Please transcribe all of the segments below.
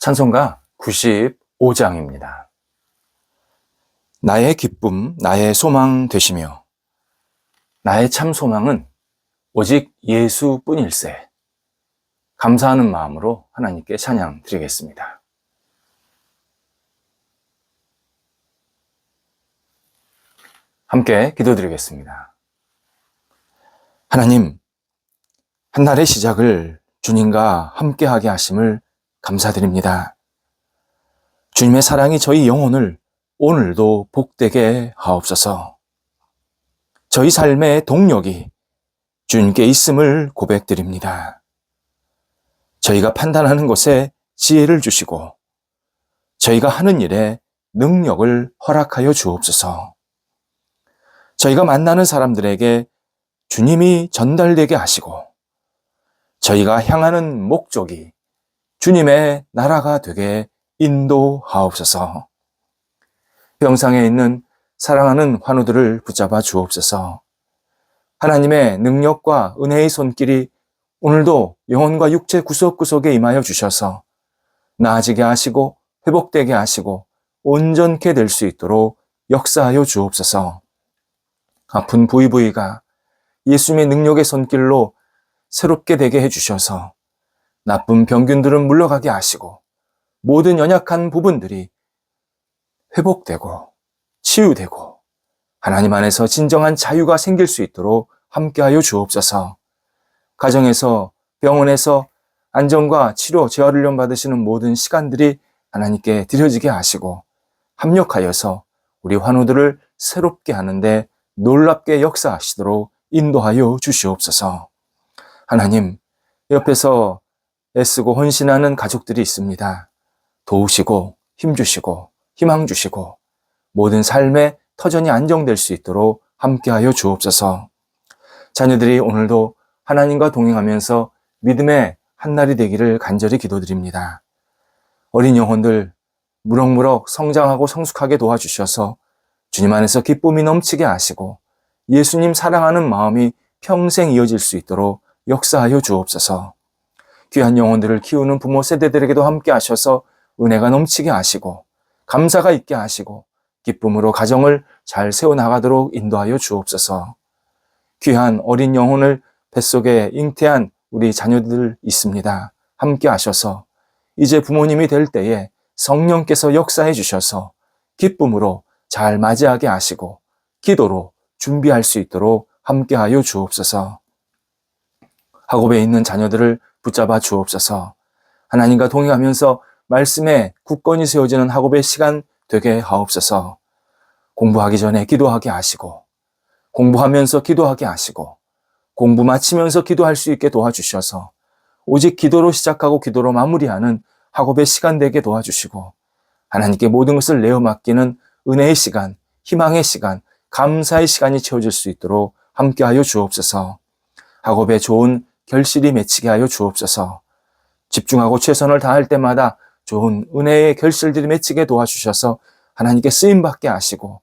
찬송가 95장입니다. 나의 기쁨, 나의 소망 되시며 나의 참 소망은 오직 예수뿐일세. 감사하는 마음으로 하나님께 찬양 드리겠습니다. 함께 기도드리겠습니다. 하나님, 한 날의 시작을 주님과 함께하게 하심을 감사드립니다. 주님의 사랑이 저희 영혼을 오늘도 복되게 하옵소서. 저희 삶의 동력이 주님께 있음을 고백드립니다. 저희가 판단하는 것에 지혜를 주시고 저희가 하는 일에 능력을 허락하여 주옵소서. 저희가 만나는 사람들에게 주님이 전달되게 하시고 저희가 향하는 목적이 주님의 나라가 되게 인도하옵소서. 병상에 있는 사랑하는 환우들을 붙잡아 주옵소서. 하나님의 능력과 은혜의 손길이 오늘도 영혼과 육체 구석구석에 임하여 주셔서 나아지게 하시고 회복되게 하시고 온전케 될 수 있도록 역사하여 주옵소서. 아픈 부위부위가 예수님의 능력의 손길로 새롭게 되게 해주셔서 나쁜 병균들은 물러가게 하시고 모든 연약한 부분들이 회복되고 치유되고 하나님 안에서 진정한 자유가 생길 수 있도록 함께하여 주옵소서. 가정에서 병원에서 안정과 치료, 재활훈련 받으시는 모든 시간들이 하나님께 드려지게 하시고 합력하여서 우리 환우들을 새롭게 하는데 놀랍게 역사하시도록 인도하여 주시옵소서. 하나님, 옆에서 애쓰고 헌신하는 가족들이 있습니다. 도우시고 힘주시고 희망 주시고 모든 삶의 터전이 안정될 수 있도록 함께하여 주옵소서. 자녀들이 오늘도 하나님과 동행하면서 믿음의 한날이 되기를 간절히 기도드립니다. 어린 영혼들 무럭무럭 성장하고 성숙하게 도와주셔서 주님 안에서 기쁨이 넘치게 하시고 예수님 사랑하는 마음이 평생 이어질 수 있도록 역사하여 주옵소서. 귀한 영혼들을 키우는 부모 세대들에게도 함께 하셔서 은혜가 넘치게 하시고 감사가 있게 하시고 기쁨으로 가정을 잘 세워나가도록 인도하여 주옵소서. 귀한 어린 영혼을 뱃속에 잉태한 우리 자녀들 있습니다. 함께 하셔서 이제 부모님이 될 때에 성령께서 역사해 주셔서 기쁨으로 잘 맞이하게 하시고 기도로 준비할 수 있도록 함께하여 주옵소서. 학업에 있는 자녀들을 붙잡아 주옵소서. 하나님과 동행하면서 말씀에 굳건히 세워지는 학업의 시간 되게 하옵소서. 공부하기 전에 기도하게 하시고 공부하면서 기도하게 하시고 공부 마치면서 기도할 수 있게 도와주셔서 오직 기도로 시작하고 기도로 마무리하는 학업의 시간 되게 도와주시고 하나님께 모든 것을 내어 맡기는 은혜의 시간, 희망의 시간, 감사의 시간이 채워질 수 있도록 함께하여 주옵소서. 학업에 좋은 결실이 맺히게 하여 주옵소서. 집중하고 최선을 다할 때마다 좋은 은혜의 결실들이 맺히게 도와주셔서 하나님께 쓰임받게 하시고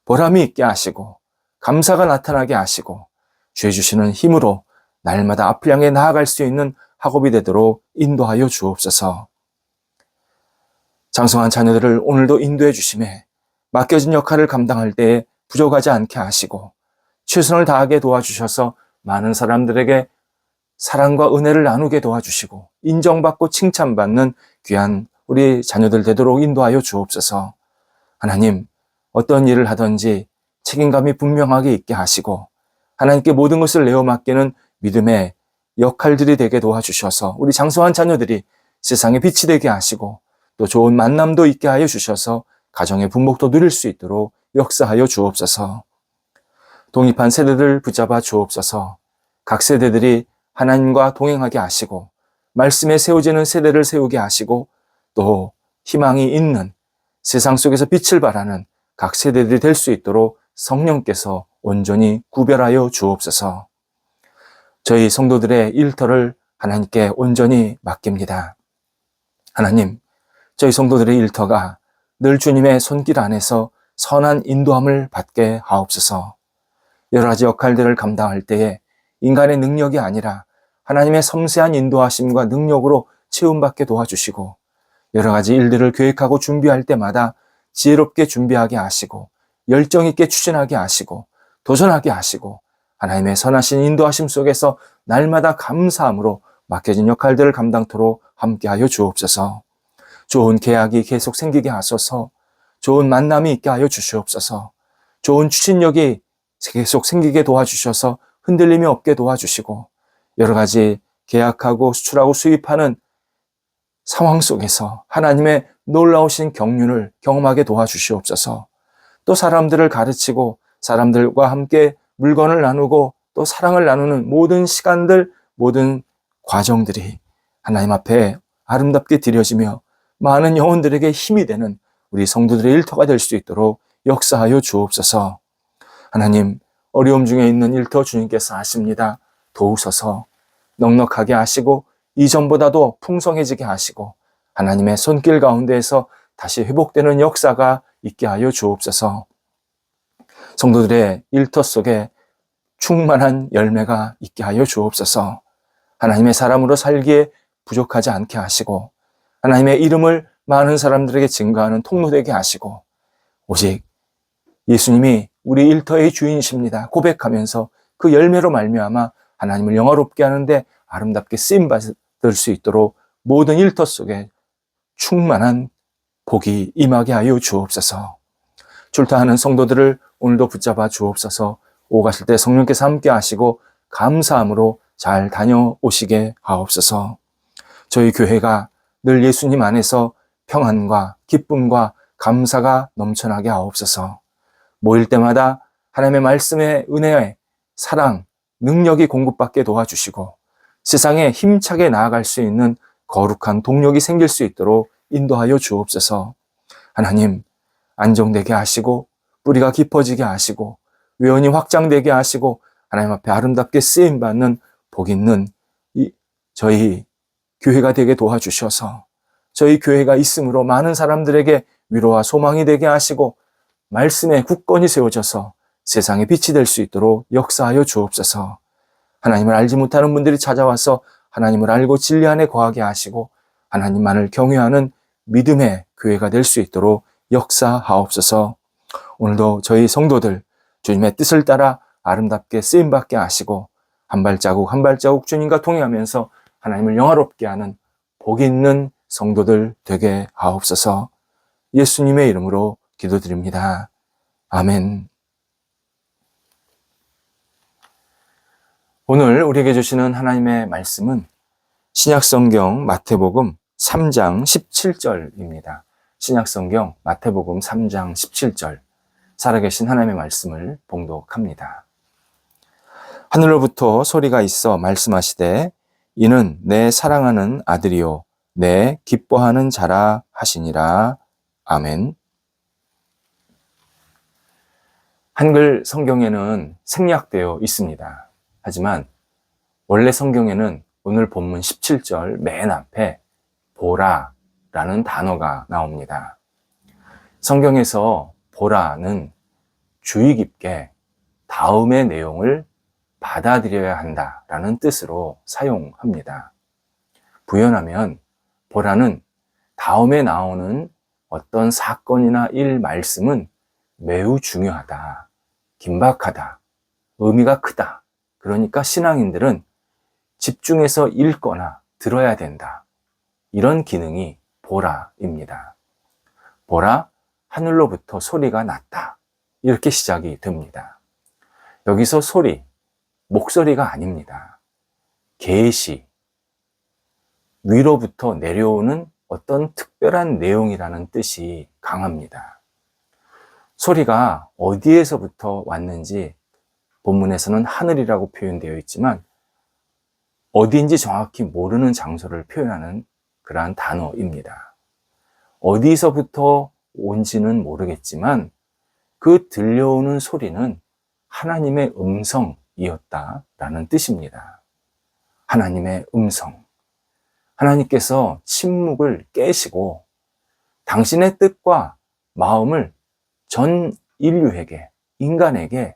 보람이 있게 하시고 감사가 나타나게 하시고 주의 주시는 힘으로 날마다 앞을 향해 나아갈 수 있는 학업이 되도록 인도하여 주옵소서. 장성한 자녀들을 오늘도 인도해 주심에 맡겨진 역할을 감당할 때에 부족하지 않게 하시고 최선을 다하게 도와주셔서 많은 사람들에게 사랑과 은혜를 나누게 도와주시고 인정받고 칭찬받는 귀한 우리 자녀들 되도록 인도하여 주옵소서. 하나님, 어떤 일을 하든지 책임감이 분명하게 있게 하시고 하나님께 모든 것을 내어 맡기는 믿음의 역할들이 되게 도와주셔서 우리 장성한 자녀들이 세상에 빛이 되게 하시고 또 좋은 만남도 있게 하여 주셔서 가정의 분복도 누릴 수 있도록 역사하여 주옵소서. 독립한 세대들 붙잡아 주옵소서. 각 세대들이 하나님과 동행하게 하시고 말씀에 세워지는 세대를 세우게 하시고 또 희망이 있는 세상 속에서 빛을 발하는 각 세대들이 될 수 있도록 성령께서 온전히 구별하여 주옵소서. 저희 성도들의 일터를 하나님께 온전히 맡깁니다. 하나님, 저희 성도들의 일터가 늘 주님의 손길 안에서 선한 인도함을 받게 하옵소서. 여러 가지 역할들을 감당할 때에 인간의 능력이 아니라 하나님의 섬세한 인도하심과 능력으로 채움받게 도와주시고 여러 가지 일들을 계획하고 준비할 때마다 지혜롭게 준비하게 하시고 열정 있게 추진하게 하시고 도전하게 하시고 하나님의 선하신 인도하심 속에서 날마다 감사함으로 맡겨진 역할들을 감당토록 함께하여 주옵소서. 좋은 계약이 계속 생기게 하소서. 좋은 만남이 있게 하여 주시옵소서. 좋은 추진력이 계속 생기게 도와주셔서 흔들림이 없게 도와주시고 여러 가지 계약하고 수출하고 수입하는 상황 속에서 하나님의 놀라우신 경륜을 경험하게 도와주시옵소서. 또 사람들을 가르치고 사람들과 함께 물건을 나누고 또 사랑을 나누는 모든 시간들, 모든 과정들이 하나님 앞에 아름답게 드려지며 많은 영혼들에게 힘이 되는 우리 성도들의 일터가 될 수 있도록 역사하여 주옵소서. 하나님, 어려움 중에 있는 일터 주님께서 아십니다. 도우소서. 넉넉하게 하시고 이전보다도 풍성해지게 하시고 하나님의 손길 가운데에서 다시 회복되는 역사가 있게 하여 주옵소서. 성도들의 일터 속에 충만한 열매가 있게 하여 주옵소서. 하나님의 사람으로 살기에 부족하지 않게 하시고 하나님의 이름을 많은 사람들에게 증거하는 통로되게 하시고 오직 예수님이 우리 일터의 주인이십니다 고백하면서 그 열매로 말미암아 하나님을 영화롭게 하는데 아름답게 쓰임받을 수 있도록 모든 일터 속에 충만한 복이 임하게 하여 주옵소서. 출타하는 성도들을 오늘도 붙잡아 주옵소서. 오가실 때 성령께서 함께 하시고 감사함으로 잘 다녀오시게 하옵소서. 저희 교회가 늘 예수님 안에서 평안과 기쁨과 감사가 넘쳐나게 하옵소서. 모일 때마다 하나님의 말씀의 은혜의 사랑, 능력이 공급받게 도와주시고 세상에 힘차게 나아갈 수 있는 거룩한 동력이 생길 수 있도록 인도하여 주옵소서. 하나님, 안정되게 하시고 뿌리가 깊어지게 하시고 외연이 확장되게 하시고 하나님 앞에 아름답게 쓰임받는 복 있는 저희 교회가 되게 도와주셔서 저희 교회가 있음으로 많은 사람들에게 위로와 소망이 되게 하시고 말씀에 굳건히 세워져서 세상에 빛이 될 수 있도록 역사하여 주옵소서. 하나님을 알지 못하는 분들이 찾아와서 하나님을 알고 진리 안에 거하게 하시고 하나님만을 경외하는 믿음의 교회가 될 수 있도록 역사하옵소서. 오늘도 저희 성도들 주님의 뜻을 따라 아름답게 쓰임받게 하시고 한 발자국 한 발자국 주님과 동행하면서 하나님을 영화롭게 하는 복 있는 성도들 되게 하옵소서. 예수님의 이름으로 기도드립니다. 아멘. 오늘 우리에게 주시는 하나님의 말씀은 신약성경 마태복음 3장 17절입니다. 신약성경 마태복음 3장 17절 살아계신 하나님의 말씀을 봉독합니다. 하늘로부터 소리가 있어 말씀하시되 이는 내 사랑하는 아들이요 내 기뻐하는 자라 하시니라. 아멘. 한글 성경에는 생략되어 있습니다. 하지만 원래 성경에는 오늘 본문 17절 맨 앞에 보라라는 단어가 나옵니다. 성경에서 보라는 주의 깊게 다음의 내용을 받아들여야 한다라는 뜻으로 사용합니다. 부연하면 보라는 다음에 나오는 어떤 사건이나 일, 말씀은 매우 중요하다, 긴박하다, 의미가 크다. 그러니까 신앙인들은 집중해서 읽거나 들어야 된다. 이런 기능이 보라입니다. 보라, 하늘로부터 소리가 났다. 이렇게 시작이 됩니다. 여기서 소리, 목소리가 아닙니다. 계시, 위로부터 내려오는 어떤 특별한 내용이라는 뜻이 강합니다. 소리가 어디에서부터 왔는지 본문에서는 하늘이라고 표현되어 있지만 어디인지 정확히 모르는 장소를 표현하는 그러한 단어입니다. 어디서부터 온지는 모르겠지만 그 들려오는 소리는 하나님의 음성이었다라는 뜻입니다. 하나님의 음성. 하나님께서 침묵을 깨시고 당신의 뜻과 마음을 전 인류에게, 인간에게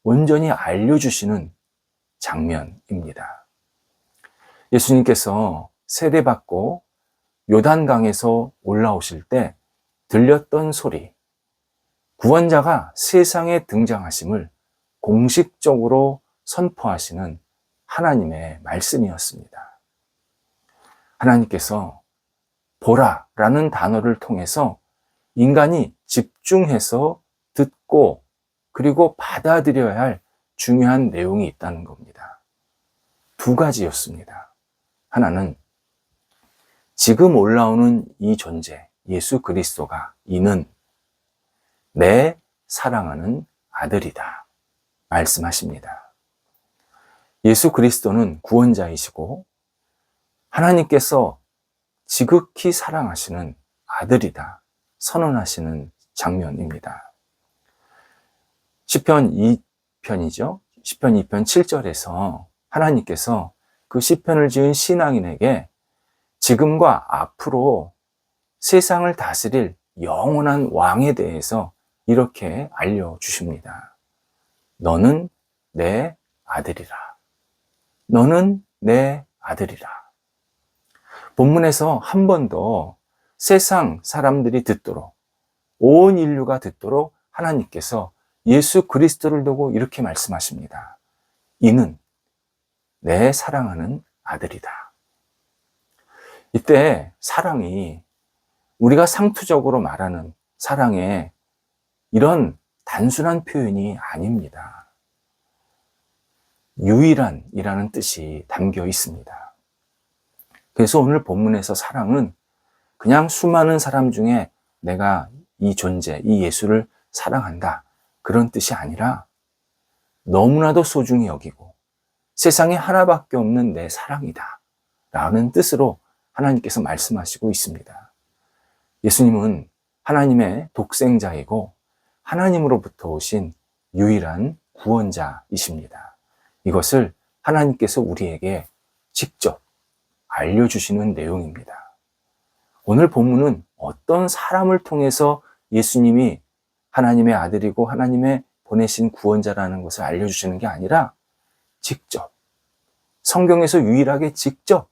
온전히 알려주시는 장면입니다. 예수님께서 세례받고 요단강에서 올라오실 때 들렸던 소리, 구원자가 세상에 등장하심을 공식적으로 선포하시는 하나님의 말씀이었습니다. 하나님께서 보라라는 단어를 통해서 인간이 집중해서 듣고 그리고 받아들여야 할 중요한 내용이 있다는 겁니다. 두 가지였습니다. 하나는 지금 올라오는 이 존재, 예수 그리스도가 이는 내 사랑하는 아들이다 말씀하십니다. 예수 그리스도는 구원자이시고 하나님께서 지극히 사랑하시는 아들이다 선언하시는 장면입니다. 시편 2편이죠. 시편 2편 7절에서 하나님께서 그 시편을 지은 신앙인에게 지금과 앞으로 세상을 다스릴 영원한 왕에 대해서 이렇게 알려주십니다. 너는 내 아들이라. 너는 내 아들이라. 본문에서 한 번 더 세상 사람들이 듣도록, 온 인류가 듣도록 하나님께서 예수 그리스도를 두고 이렇게 말씀하십니다. 이는 내 사랑하는 아들이다. 이때 사랑이 우리가 상투적으로 말하는 사랑의 이런 단순한 표현이 아닙니다. 유일한이라는 뜻이 담겨 있습니다. 그래서 오늘 본문에서 사랑은 그냥 수많은 사람 중에 내가 이 존재, 이 예수를 사랑한다. 그런 뜻이 아니라 너무나도 소중히 여기고 세상에 하나밖에 없는 내 사랑이다. 라는 뜻으로 하나님께서 말씀하시고 있습니다. 예수님은 하나님의 독생자이고 하나님으로부터 오신 유일한 구원자이십니다. 이것을 하나님께서 우리에게 직접 알려주시는 내용입니다. 오늘 본문은 어떤 사람을 통해서 예수님이 하나님의 아들이고 하나님의 보내신 구원자라는 것을 알려주시는 게 아니라 직접, 성경에서 유일하게 직접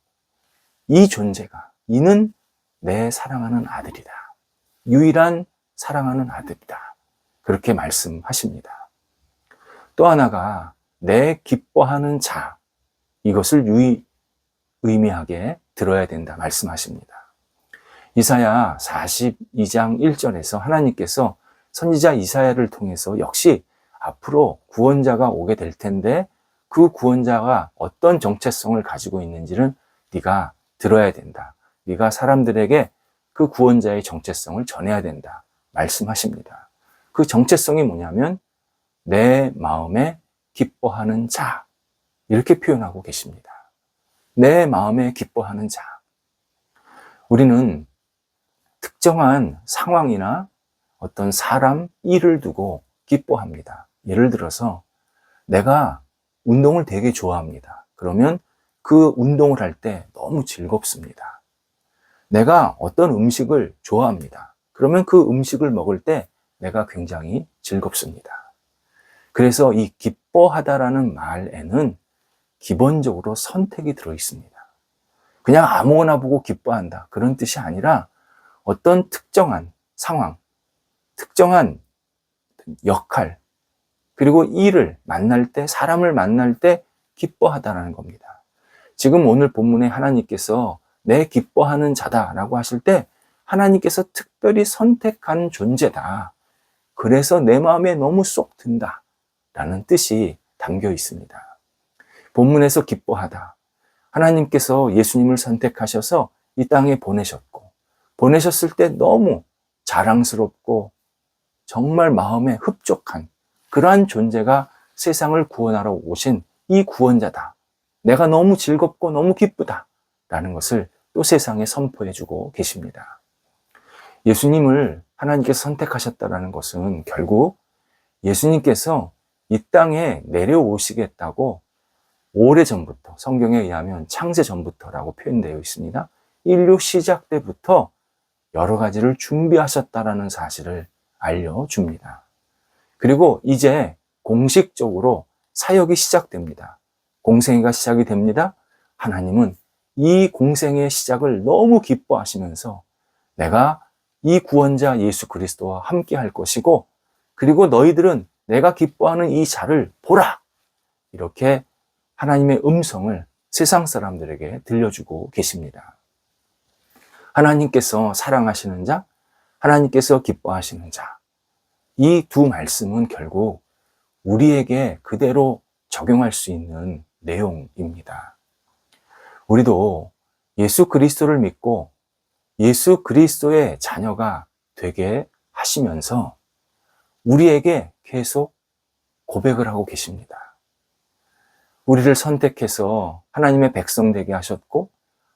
이 존재가, 이는 내 사랑하는 아들이다. 유일한 사랑하는 아들이다. 그렇게 말씀하십니다. 또 하나가 내 기뻐하는 자, 이것을 의미하게 들어야 된다 말씀하십니다. 이사야 42장 1절에서 하나님께서 선지자 이사야를 통해서 역시 앞으로 구원자가 오게 될 텐데 그 구원자가 어떤 정체성을 가지고 있는지는 네가 들어야 된다. 네가 사람들에게 그 구원자의 정체성을 전해야 된다. 말씀하십니다. 그 정체성이 뭐냐면 내 마음에 기뻐하는 자. 이렇게 표현하고 계십니다. 내 마음에 기뻐하는 자. 우리는 특정한 상황이나 어떤 사람, 일을 두고 기뻐합니다. 예를 들어서 내가 운동을 되게 좋아합니다. 그러면 그 운동을 할 때 너무 즐겁습니다. 내가 어떤 음식을 좋아합니다. 그러면 그 음식을 먹을 때 내가 굉장히 즐겁습니다. 그래서 이 기뻐하다라는 말에는 기본적으로 선택이 들어 있습니다. 그냥 아무거나 보고 기뻐한다. 그런 뜻이 아니라 어떤 특정한 상황, 특정한 역할, 그리고 일을 만날 때, 사람을 만날 때 기뻐하다라는 겁니다. 지금 오늘 본문에 하나님께서 내 기뻐하는 자다라고 하실 때 하나님께서 특별히 선택한 존재다. 그래서 내 마음에 너무 쏙 든다. 라는 뜻이 담겨 있습니다. 본문에서 기뻐하다. 하나님께서 예수님을 선택하셔서 이 땅에 보내셨고, 보내셨을 때 너무 자랑스럽고 정말 마음에 흡족한 그러한 존재가 세상을 구원하러 오신 이 구원자다. 내가 너무 즐겁고 너무 기쁘다. 라는 것을 또 세상에 선포해주고 계십니다. 예수님을 하나님께서 선택하셨다는 것은 결국 예수님께서 이 땅에 내려오시겠다고 오래전부터, 성경에 의하면 창세전부터라고 표현되어 있습니다. 인류 시작 때부터 여러 가지를 준비하셨다라는 사실을 알려줍니다. 그리고 이제 공식적으로 사역이 시작됩니다. 공생애가 시작이 됩니다. 하나님은 이 공생의 시작을 너무 기뻐하시면서 내가 이 구원자 예수 그리스도와 함께 할 것이고, 그리고 너희들은 내가 기뻐하는 이 자를 보라! 이렇게 하나님의 음성을 세상 사람들에게 들려주고 계십니다. 하나님께서 사랑하시는 자, 하나님께서 기뻐하시는 자, 이 두 말씀은 결국 우리에게 그대로 적용할 수 있는 내용입니다. 우리도 예수 그리스도를 믿고 예수 그리스도의 자녀가 되게 하시면서 우리에게 계속 고백을 하고 계십니다. 우리를 선택해서 하나님의 백성 되게 하셨고,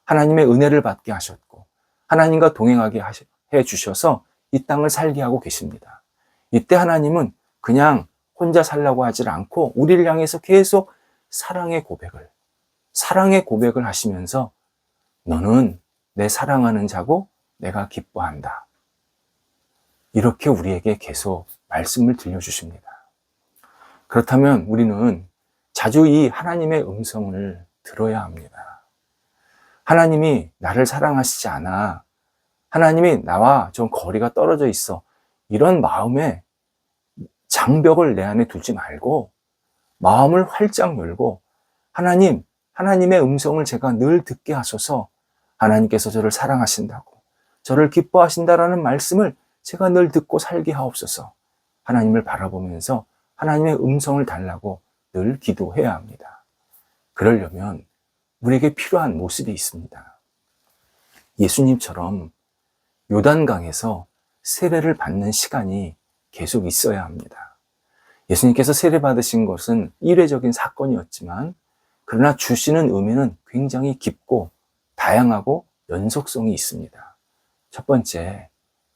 하나님의 은혜를 받게 하셨고, 하나님과 동행하게 해 주셔서 이 땅을 살게 하고 계십니다. 이때 하나님은 그냥 혼자 살라고 하질 않고 우리를 향해서 계속 사랑의 고백을 하시면서 너는 내 사랑하는 자고 내가 기뻐한다. 이렇게 우리에게 계속 말씀을 들려주십니다. 그렇다면 우리는 자주 이 하나님의 음성을 들어야 합니다. 하나님이 나를 사랑하시지 않아. 하나님이 나와 좀 거리가 떨어져 있어. 이런 마음에 장벽을 내 안에 두지 말고 마음을 활짝 열고 하나님의 음성을 제가 늘 듣게 하소서. 하나님께서 저를 사랑하신다고, 저를 기뻐하신다라는 말씀을 제가 늘 듣고 살게 하옵소서. 하나님을 바라보면서 하나님의 음성을 달라고 늘 기도해야 합니다. 그러려면 우리에게 필요한 모습이 있습니다. 예수님처럼 요단강에서 세례를 받는 시간이 계속 있어야 합니다. 예수님께서 세례 받으신 것은 일회적인 사건이었지만, 그러나 주시는 의미는 굉장히 깊고 다양하고 연속성이 있습니다. 첫 번째,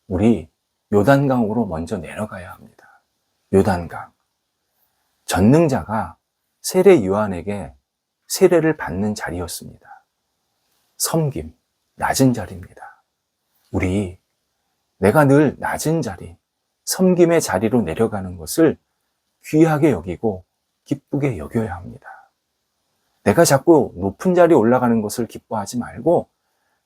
우리 요단강으로 먼저 내려가야 합니다. 요단강. 전능자가 세례 요한에게 세례를 받는 자리였습니다. 섬김, 낮은 자리입니다. 내가 늘 낮은 자리, 섬김의 자리로 내려가는 것을 귀하게 여기고 기쁘게 여겨야 합니다. 내가 자꾸 높은 자리에 올라가는 것을 기뻐하지 말고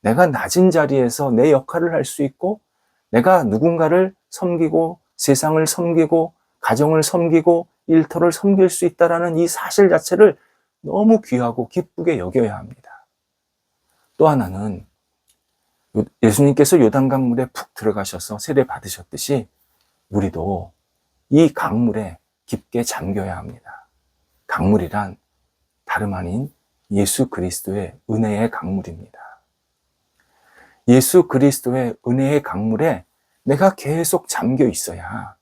내가 낮은 자리에서 내 역할을 할 수 있고 내가 누군가를 섬기고 세상을 섬기고 가정을 섬기고 일터를 섬길 수 있다는 이 사실 자체를 너무 귀하고 기쁘게 여겨야 합니다. 또 하나는 예수님께서 요단강 물에 푹 들어가셔서 세례 받으셨듯이 우리도 이 강물에 깊게 잠겨야 합니다. 강물이란 다름 아닌 예수 그리스도의 은혜의 강물입니다. 예수 그리스도의 은혜의 강물에 내가 계속 잠겨 있어야,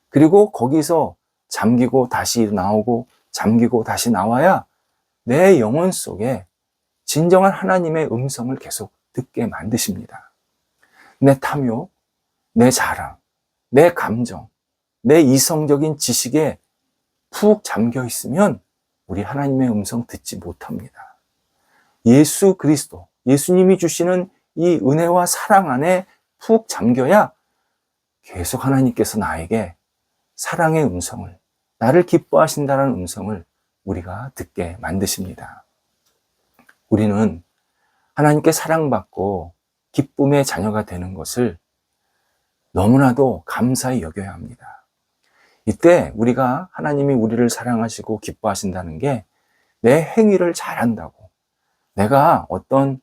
그리고 거기서 잠기고 다시 나오고 잠기고 다시 나와야 내 영혼 속에 진정한 하나님의 음성을 계속 듣게 만드십니다. 내 탐욕, 내 자랑, 내 감정, 내 이성적인 지식에 푹 잠겨 있으면 우리 하나님의 음성 듣지 못합니다. 예수 그리스도, 예수님이 주시는 이 은혜와 사랑 안에 푹 잠겨야 계속 하나님께서 나에게 사랑의 음성을, 나를 기뻐하신다는 음성을 우리가 듣게 만드십니다. 우리는 하나님께 사랑받고 기쁨의 자녀가 되는 것을 너무나도 감사히 여겨야 합니다. 이때 우리가 하나님이 우리를 사랑하시고 기뻐하신다는 게 내 행위를 잘한다고, 내가 어떤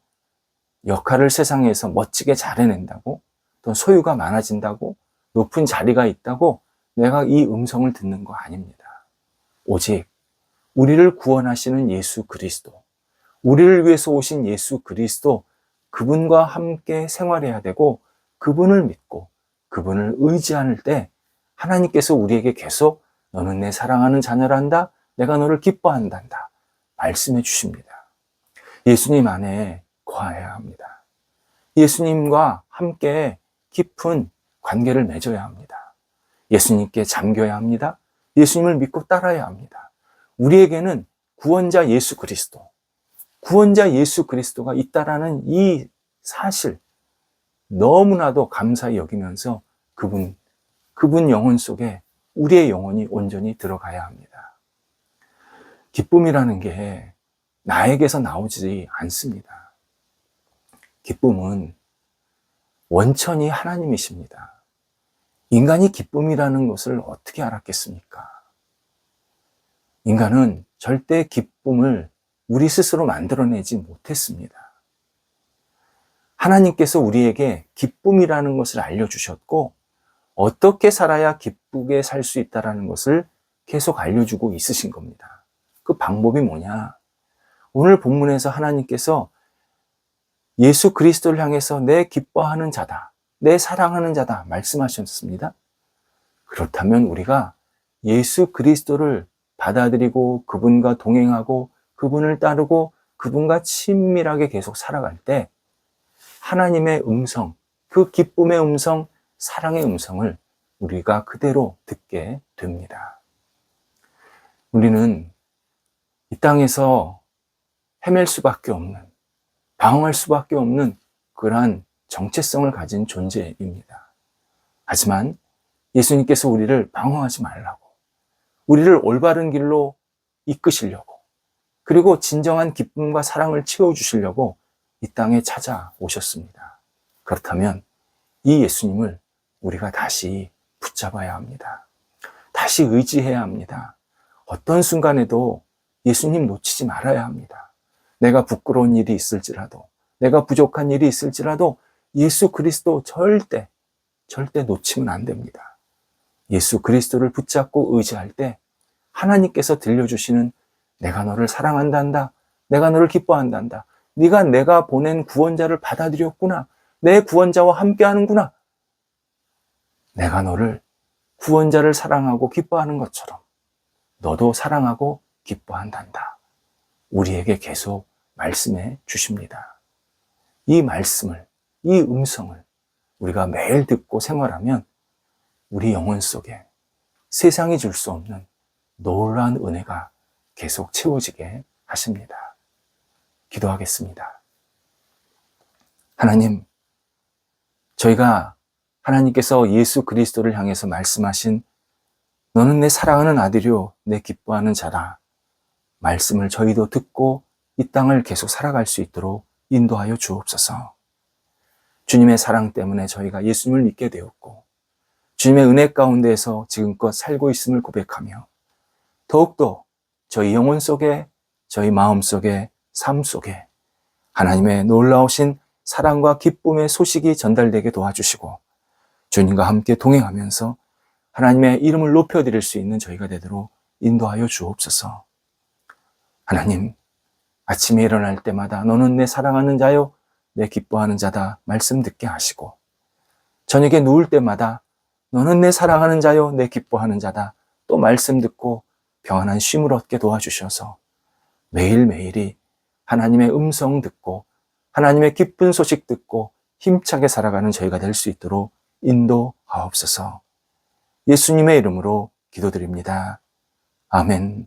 역할을 세상에서 멋지게 잘해낸다고, 또 소유가 많아진다고, 높은 자리가 있다고 내가 이 음성을 듣는 거 아닙니다. 오직 우리를 구원하시는 예수 그리스도, 우리를 위해서 오신 예수 그리스도, 그분과 함께 생활해야 되고 그분을 믿고 그분을 의지할 때 하나님께서 우리에게 계속 너는 내 사랑하는 자녀란다, 내가 너를 기뻐한단다 말씀해 주십니다. 예수님 안에 거해야 합니다. 예수님과 함께 깊은 관계를 맺어야 합니다. 예수님께 잠겨야 합니다. 예수님을 믿고 따라야 합니다. 우리에게는 구원자 예수 그리스도가 있다라는 이 사실 너무나도 감사히 여기면서 그분 영혼 속에 우리의 영혼이 온전히 들어가야 합니다. 기쁨이라는 게 나에게서 나오지 않습니다. 기쁨은 원천이 하나님이십니다. 인간이 기쁨이라는 것을 어떻게 알았겠습니까? 인간은 절대 기쁨을 우리 스스로 만들어내지 못했습니다. 하나님께서 우리에게 기쁨이라는 것을 알려주셨고, 어떻게 살아야 기쁘게 살 수 있다는 것을 계속 알려주고 있으신 겁니다. 그 방법이 뭐냐? 오늘 본문에서 하나님께서 예수 그리스도를 향해서 내 기뻐하는 자다, 내 사랑하는 자다 말씀하셨습니다. 그렇다면 우리가 예수 그리스도를 받아들이고 그분과 동행하고 그분을 따르고 그분과 친밀하게 계속 살아갈 때 하나님의 음성, 그 기쁨의 음성, 사랑의 음성을 우리가 그대로 듣게 됩니다. 우리는 이 땅에서 헤맬 수밖에 없는, 방황할 수밖에 없는 그러한 정체성을 가진 존재입니다. 하지만 예수님께서 우리를 방황하지 말라고, 우리를 올바른 길로 이끄시려고, 그리고 진정한 기쁨과 사랑을 채워주시려고 이 땅에 찾아오셨습니다. 그렇다면 이 예수님을 우리가 다시 붙잡아야 합니다. 다시 의지해야 합니다. 어떤 순간에도 예수님 놓치지 말아야 합니다. 내가 부끄러운 일이 있을지라도, 내가 부족한 일이 있을지라도 예수 그리스도 절대 놓치면 안 됩니다. 예수 그리스도를 붙잡고 의지할 때 하나님께서 들려주시는 내가 너를 사랑한단다, 내가 너를 기뻐한단다, 네가 내가 보낸 구원자를 받아들였구나, 내 구원자와 함께하는구나, 내가 너를 구원자를 사랑하고 기뻐하는 것처럼 너도 사랑하고 기뻐한단다, 우리에게 계속 말씀해 주십니다. 이 말씀을, 이 음성을 우리가 매일 듣고 생활하면 우리 영혼 속에 세상이 줄 수 없는 놀라운 은혜가 계속 채워지게 하십니다. 기도하겠습니다. 하나님, 저희가 하나님께서 예수 그리스도를 향해서 말씀하신 너는 내 사랑하는 아들이요 내 기뻐하는 자라 말씀을 저희도 듣고 이 땅을 계속 살아갈 수 있도록 인도하여 주옵소서. 주님의 사랑 때문에 저희가 예수님을 믿게 되었고 주님의 은혜 가운데에서 지금껏 살고 있음을 고백하며 더욱더 저희 영혼 속에, 저희 마음 속에, 삶 속에 하나님의 놀라우신 사랑과 기쁨의 소식이 전달되게 도와주시고 주님과 함께 동행하면서 하나님의 이름을 높여드릴 수 있는 저희가 되도록 인도하여 주옵소서. 하나님, 아침에 일어날 때마다 너는 내 사랑하는 자요, 내 기뻐하는 자다 말씀 듣게 하시고 저녁에 누울 때마다 너는 내 사랑하는 자요, 내 기뻐하는 자다 또 말씀 듣고 평안한 쉼을 얻게 도와주셔서 매일매일이 하나님의 음성 듣고 하나님의 기쁜 소식 듣고 힘차게 살아가는 저희가 될 수 있도록 인도하옵소서. 예수님의 이름으로 기도드립니다. 아멘.